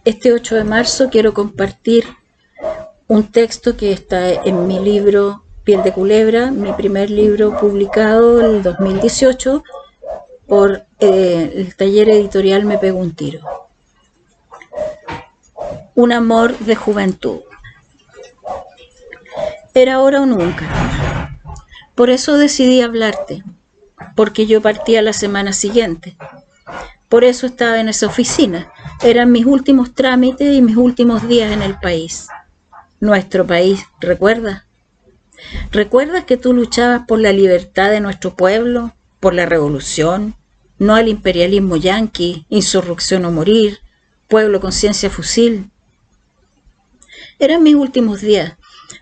Este 8 de marzo quiero compartir un texto que está en mi libro Piel de Culebra, mi primer libro publicado en el 2018 por el taller editorial Me Pego un Tiro. Un amor de juventud. Era ahora o nunca. Por eso decidí hablarte, porque yo partía la semana siguiente. Por eso estaba en esa oficina. Eran mis últimos trámites y mis últimos días en el país. Nuestro país, ¿recuerdas? ¿Recuerdas que tú luchabas por la libertad de nuestro pueblo, por la revolución, no al imperialismo yanqui, insurrección o morir, pueblo con ciencia fusil? Eran mis últimos días.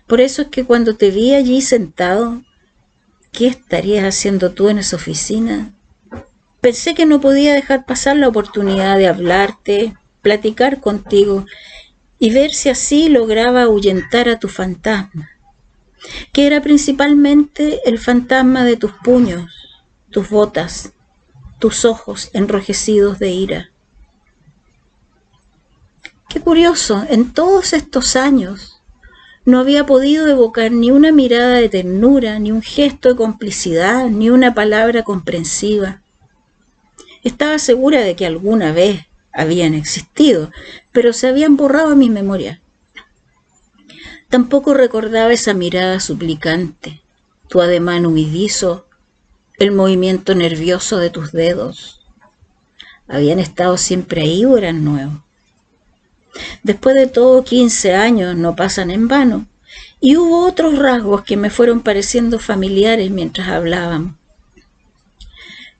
Por eso es que cuando te vi allí sentado, ¿qué estarías haciendo tú en esa oficina? Pensé que no podía dejar pasar la oportunidad de hablarte, platicar contigo y ver si así lograba ahuyentar a tu fantasma, que era principalmente el fantasma de tus puños, tus botas, tus ojos enrojecidos de ira. Qué curioso, en todos estos años no había podido evocar ni una mirada de ternura, ni un gesto de complicidad, ni una palabra comprensiva. Estaba segura de que alguna vez habían existido, pero se habían borrado en mi memoria. Tampoco recordaba esa mirada suplicante, tu ademán huidizo, el movimiento nervioso de tus dedos. ¿Habían estado siempre ahí o eran nuevos? Después de todo, 15 años no pasan en vano, y hubo otros rasgos que me fueron pareciendo familiares mientras hablábamos.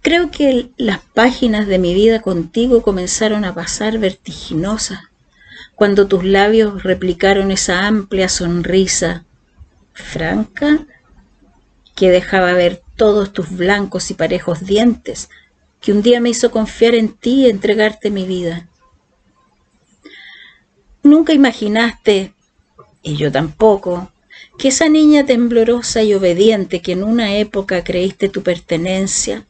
Creo que las páginas de mi vida contigo comenzaron a pasar vertiginosas, cuando tus labios replicaron esa amplia sonrisa franca que dejaba ver todos tus blancos y parejos dientes, que un día me hizo confiar en ti y entregarte mi vida. Nunca imaginaste, y yo tampoco, que esa niña temblorosa y obediente que en una época creíste tu pertenencia,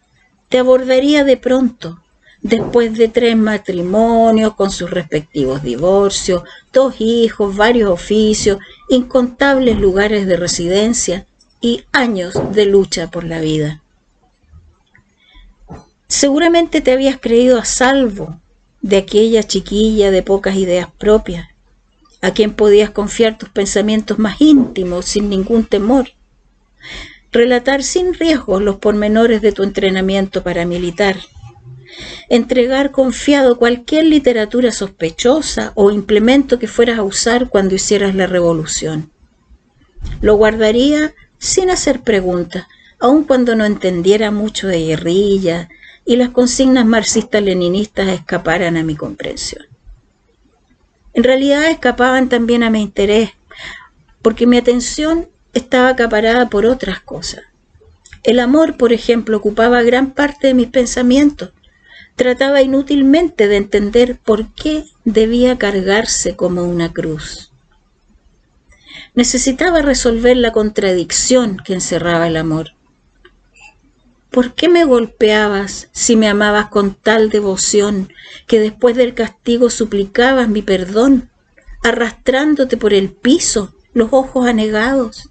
te abordaría de pronto, después de 3 matrimonios con sus respectivos divorcios, 2 hijos, varios oficios, incontables lugares de residencia y años de lucha por la vida. Seguramente te habías creído a salvo de aquella chiquilla de pocas ideas propias, a quien podías confiar tus pensamientos más íntimos sin ningún temor. Relatar sin riesgos los pormenores de tu entrenamiento paramilitar, entregar confiado cualquier literatura sospechosa o implemento que fueras a usar cuando hicieras la revolución. Lo guardaría sin hacer preguntas, aun cuando no entendiera mucho de guerrilla y las consignas marxistas-leninistas escaparan a mi comprensión. En realidad escapaban también a mi interés, porque mi atención estaba acaparada por otras cosas. El amor, por ejemplo, ocupaba gran parte de mis pensamientos. Trataba inútilmente de entender por qué debía cargarse como una cruz. Necesitaba resolver la contradicción que encerraba el amor. ¿Por qué me golpeabas si me amabas con tal devoción que después del castigo suplicabas mi perdón, arrastrándote por el piso, los ojos anegados?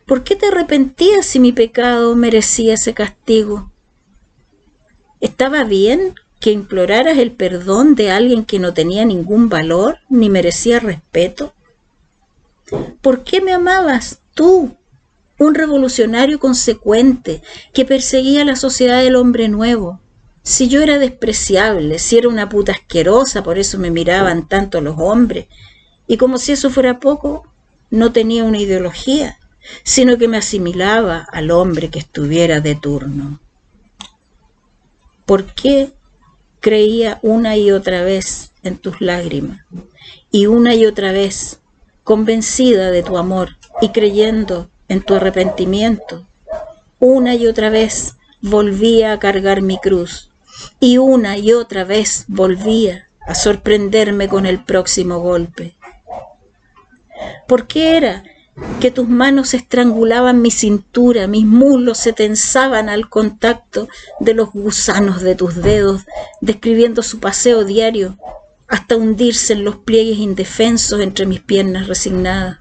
¿Por qué te arrepentías si mi pecado merecía ese castigo? ¿Estaba bien que imploraras el perdón de alguien que no tenía ningún valor ni merecía respeto? ¿Por qué me amabas tú, un revolucionario consecuente que perseguía la sociedad del hombre nuevo? Si yo era despreciable, si era una puta asquerosa, por eso me miraban tanto los hombres, y como si eso fuera poco, no tenía una ideología, sino que me asimilaba al hombre que estuviera de turno. ¿Por qué creía una y otra vez en tus lágrimas? Y una y otra vez, convencida de tu amor y creyendo en tu arrepentimiento, una y otra vez volvía a cargar mi cruz, y una y otra vez volvía a sorprenderme con el próximo golpe. ¿Por qué era que tus manos estrangulaban mi cintura, mis muslos se tensaban al contacto de los gusanos de tus dedos, describiendo su paseo diario, hasta hundirse en los pliegues indefensos entre mis piernas resignadas.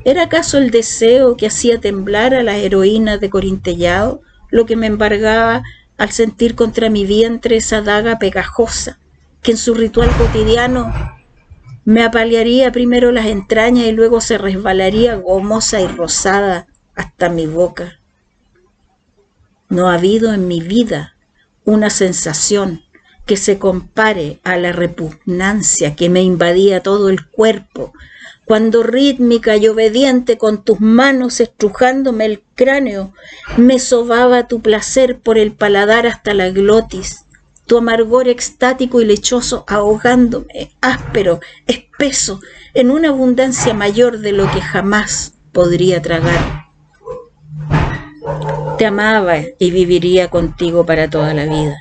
¿Era acaso el deseo que hacía temblar a las heroínas de Corintellado lo que me embargaba al sentir contra mi vientre esa daga pegajosa que en su ritual cotidiano me apalearía primero las entrañas y luego se resbalaría gomosa y rosada hasta mi boca? No ha habido en mi vida una sensación que se compare a la repugnancia que me invadía todo el cuerpo cuando rítmica y obediente con tus manos estrujándome el cráneo me sobaba tu placer por el paladar hasta la glotis, tu amargor extático y lechoso ahogándome, áspero, espeso, en una abundancia mayor de lo que jamás podría tragar. Te amaba y viviría contigo para toda la vida.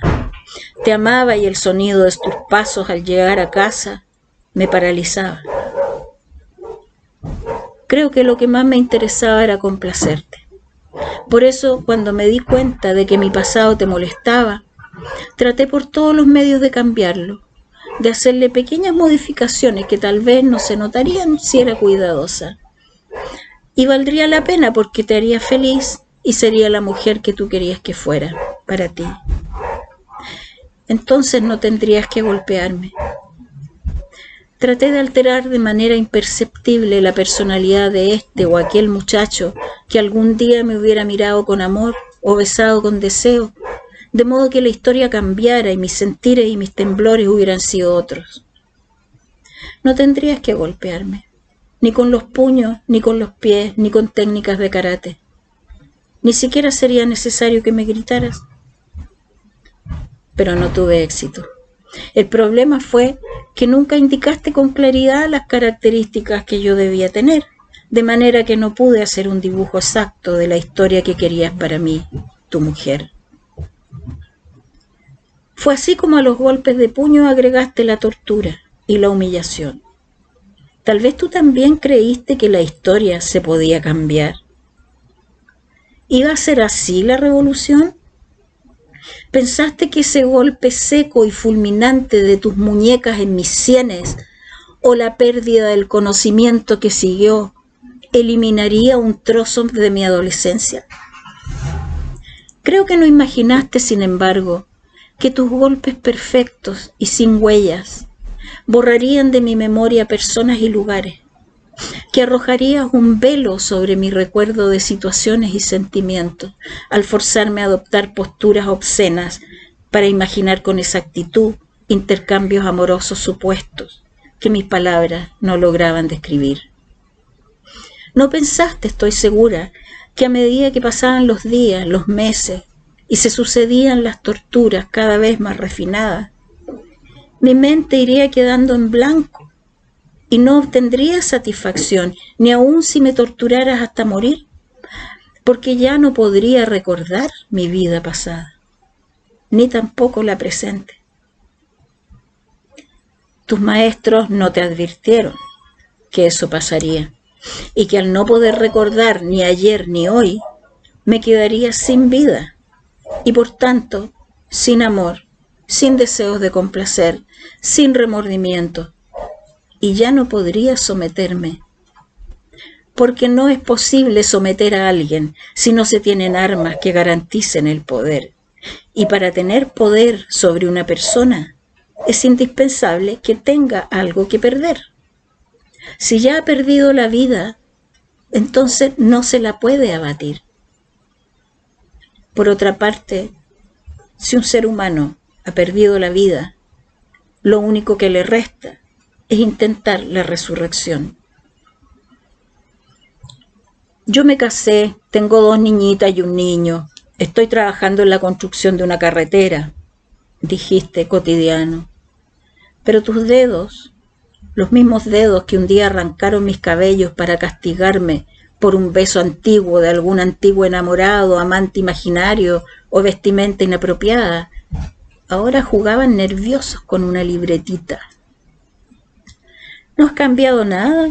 Te amaba y el sonido de tus pasos al llegar a casa me paralizaba. Creo que lo que más me interesaba era complacerte. Por eso, cuando me di cuenta de que mi pasado te molestaba, traté por todos los medios de cambiarlo, de hacerle pequeñas modificaciones que tal vez no se notarían si era cuidadosa. Y valdría la pena porque te haría feliz y sería la mujer que tú querías que fuera para ti. Entonces no tendrías que golpearme. Traté de alterar de manera imperceptible la personalidad de este o aquel muchacho que algún día me hubiera mirado con amor o besado con deseo, de modo que la historia cambiara y mis sentires y mis temblores hubieran sido otros. No tendrías que golpearme, ni con los puños, ni con los pies, ni con técnicas de karate. Ni siquiera sería necesario que me gritaras. Pero no tuve éxito. El problema fue que nunca indicaste con claridad las características que yo debía tener, de manera que no pude hacer un dibujo exacto de la historia que querías para mí, tu mujer. Fue así como a los golpes de puño agregaste la tortura y la humillación. Tal vez tú también creíste que la historia se podía cambiar. ¿Iba a ser así la revolución? ¿Pensaste que ese golpe seco y fulminante de tus muñecas en mis sienes o la pérdida del conocimiento que siguió eliminaría un trozo de mi adolescencia? Creo que no imaginaste, sin embargo, que tus golpes perfectos y sin huellas borrarían de mi memoria personas y lugares, que arrojarías un velo sobre mi recuerdo de situaciones y sentimientos al forzarme a adoptar posturas obscenas para imaginar con exactitud intercambios amorosos supuestos que mis palabras no lograban describir. No pensaste, estoy segura, que a medida que pasaban los días, los meses y se sucedían las torturas cada vez más refinadas, mi mente iría quedando en blanco y no obtendría satisfacción, ni aun si me torturaras hasta morir, porque ya no podría recordar mi vida pasada, ni tampoco la presente. Tus maestros no te advirtieron que eso pasaría, y que al no poder recordar ni ayer ni hoy, me quedaría sin vida, y por tanto, sin amor, sin deseos de complacer, sin remordimiento, y ya no podría someterme, porque no es posible someter a alguien si no se tienen armas que garanticen el poder. Y para tener poder sobre una persona es indispensable que tenga algo que perder. Si ya ha perdido la vida, entonces no se la puede abatir. Por otra parte, si un ser humano ha perdido la vida, lo único que le resta es intentar la resurrección. Yo me casé, tengo 2 niñitas y un niño. Estoy trabajando en la construcción de una carretera, dijiste cotidiano. Pero tus dedos, los mismos dedos que un día arrancaron mis cabellos para castigarme por un beso antiguo de algún antiguo enamorado, amante imaginario o vestimenta inapropiada, ahora jugaban nerviosos con una libretita. ¿No has cambiado nada?,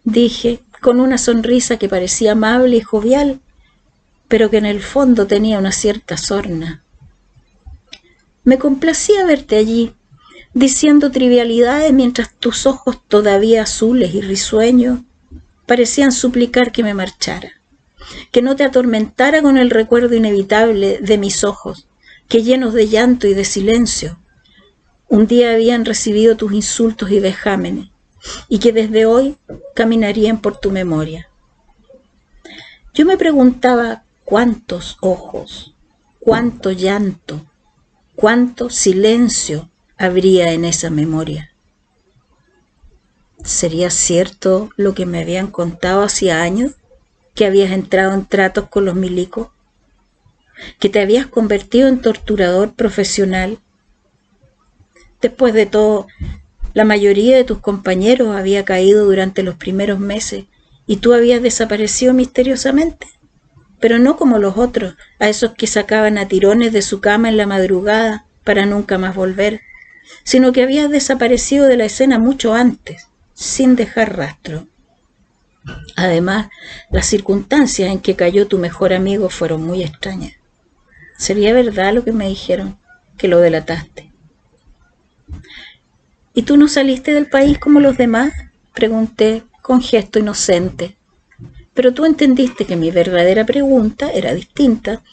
dije, con una sonrisa que parecía amable y jovial, pero que en el fondo tenía una cierta sorna. Me complacía verte allí, diciendo trivialidades mientras tus ojos todavía azules y risueños parecían suplicar que me marchara, que no te atormentara con el recuerdo inevitable de mis ojos, que llenos de llanto y de silencio, un día habían recibido tus insultos y vejámenes, y que desde hoy caminarían por tu memoria. Yo me preguntaba cuántos ojos, cuánto llanto, cuánto silencio habría en esa memoria. ¿Sería cierto lo que me habían contado hacía años? ¿Que habías entrado en tratos con los milicos? ¿Que te habías convertido en torturador profesional? Después de todo, la mayoría de tus compañeros había caído durante los primeros meses y tú habías desaparecido misteriosamente, pero no como los otros, a esos que sacaban a tirones de su cama en la madrugada para nunca más volver, sino que habías desaparecido de la escena mucho antes, sin dejar rastro. Además, las circunstancias en que cayó tu mejor amigo fueron muy extrañas. ¿Sería verdad lo que me dijeron, que lo delataste? ¿Y tú no saliste del país como los demás?, pregunté con gesto inocente. Pero tú entendiste que mi verdadera pregunta era distinta,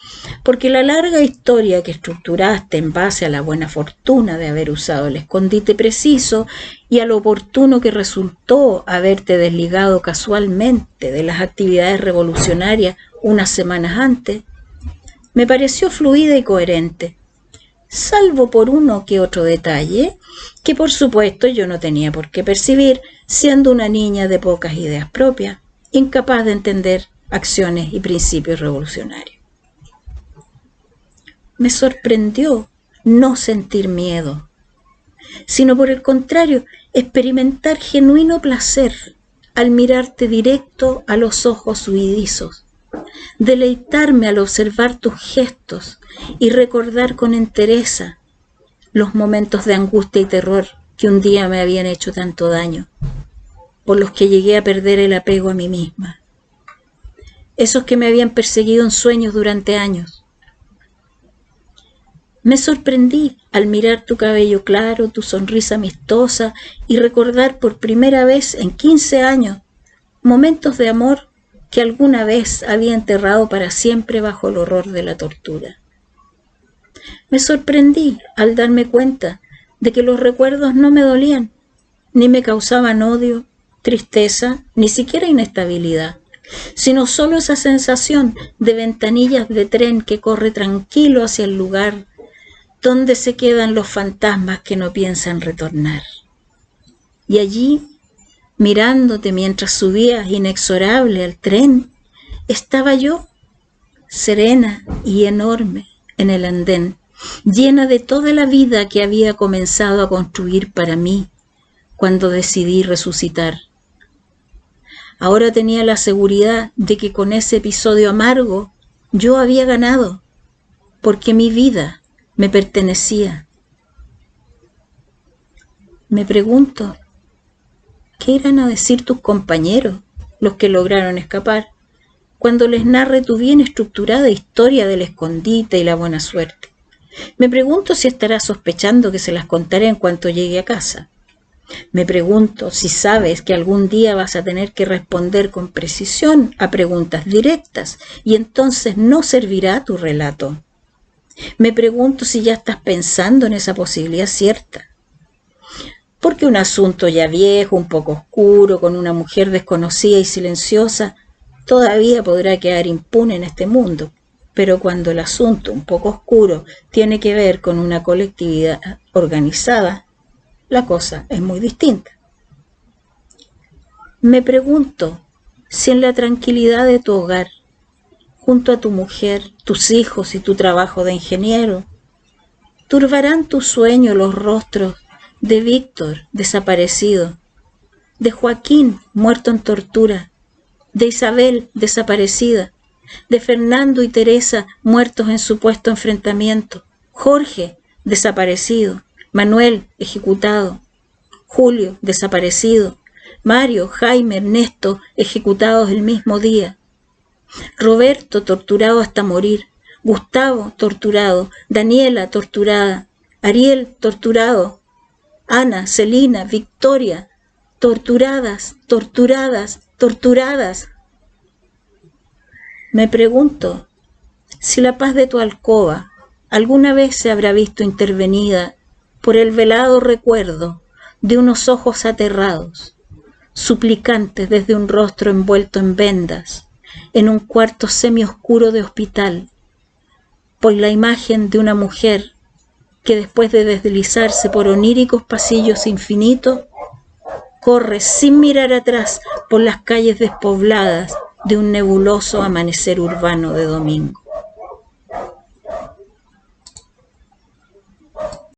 porque la larga historia que estructuraste en base a la buena fortuna de haber usado el escondite preciso y a lo oportuno que resultó haberte desligado casualmente de las actividades revolucionarias unas semanas antes, me pareció fluida y coherente, salvo por uno que otro detalle que por supuesto yo no tenía por qué percibir, siendo una niña de pocas ideas propias, incapaz de entender acciones y principios revolucionarios. Me sorprendió no sentir miedo, sino por el contrario, experimentar genuino placer al mirarte directo a los ojos huidizos, deleitarme al observar tus gestos y recordar con entereza los momentos de angustia y terror que un día me habían hecho tanto daño, por los que llegué a perder el apego a mí misma, esos que me habían perseguido en sueños durante años. Me sorprendí al mirar tu cabello claro, tu sonrisa amistosa y recordar por primera vez en 15 años momentos de amor que alguna vez había enterrado para siempre bajo el horror de la tortura. Me sorprendí al darme cuenta de que los recuerdos no me dolían, ni me causaban odio, tristeza, ni siquiera inestabilidad, sino solo esa sensación de ventanillas de tren que corre tranquilo hacia el lugar donde se quedan los fantasmas que no piensan retornar. Y allí, mirándote mientras subías inexorable al tren, estaba yo, serena y enorme, en el andén, llena de toda la vida que había comenzado a construir para mí cuando decidí resucitar. Ahora tenía la seguridad de que con ese episodio amargo yo había ganado, porque mi vida me pertenecía. Me pregunto, ¿qué irán a decir tus compañeros, los que lograron escapar, cuando les narre tu bien estructurada historia del escondite y la buena suerte? Me pregunto si estarás sospechando que se las contaré en cuanto llegue a casa. Me pregunto si sabes que algún día vas a tener que responder con precisión a preguntas directas y entonces no servirá tu relato. Me pregunto si ya estás pensando en esa posibilidad cierta. Porque un asunto ya viejo, un poco oscuro, con una mujer desconocida y silenciosa, todavía podrá quedar impune en este mundo. Pero cuando el asunto un poco oscuro tiene que ver con una colectividad organizada, la cosa es muy distinta. Me pregunto si en la tranquilidad de tu hogar, junto a tu mujer, tus hijos y tu trabajo de ingeniero, turbarán tu sueño los rostros de Víctor, desaparecido, de Joaquín, muerto en tortura, de Isabel, desaparecida, de Fernando y Teresa, muertos en supuesto enfrentamiento, Jorge, desaparecido, Manuel, ejecutado, Julio, desaparecido, Mario, Jaime, Ernesto, ejecutados el mismo día, Roberto, torturado hasta morir, Gustavo, torturado, Daniela, torturada, Ariel, torturado, Ana, Celina, Victoria, torturadas, torturadas, torturadas. Me pregunto si la paz de tu alcoba alguna vez se habrá visto intervenida por el velado recuerdo de unos ojos aterrados, suplicantes desde un rostro envuelto en vendas, en un cuarto semioscuro de hospital, por la imagen de una mujer que después de deslizarse por oníricos pasillos infinitos, corre sin mirar atrás por las calles despobladas de un nebuloso amanecer urbano de domingo.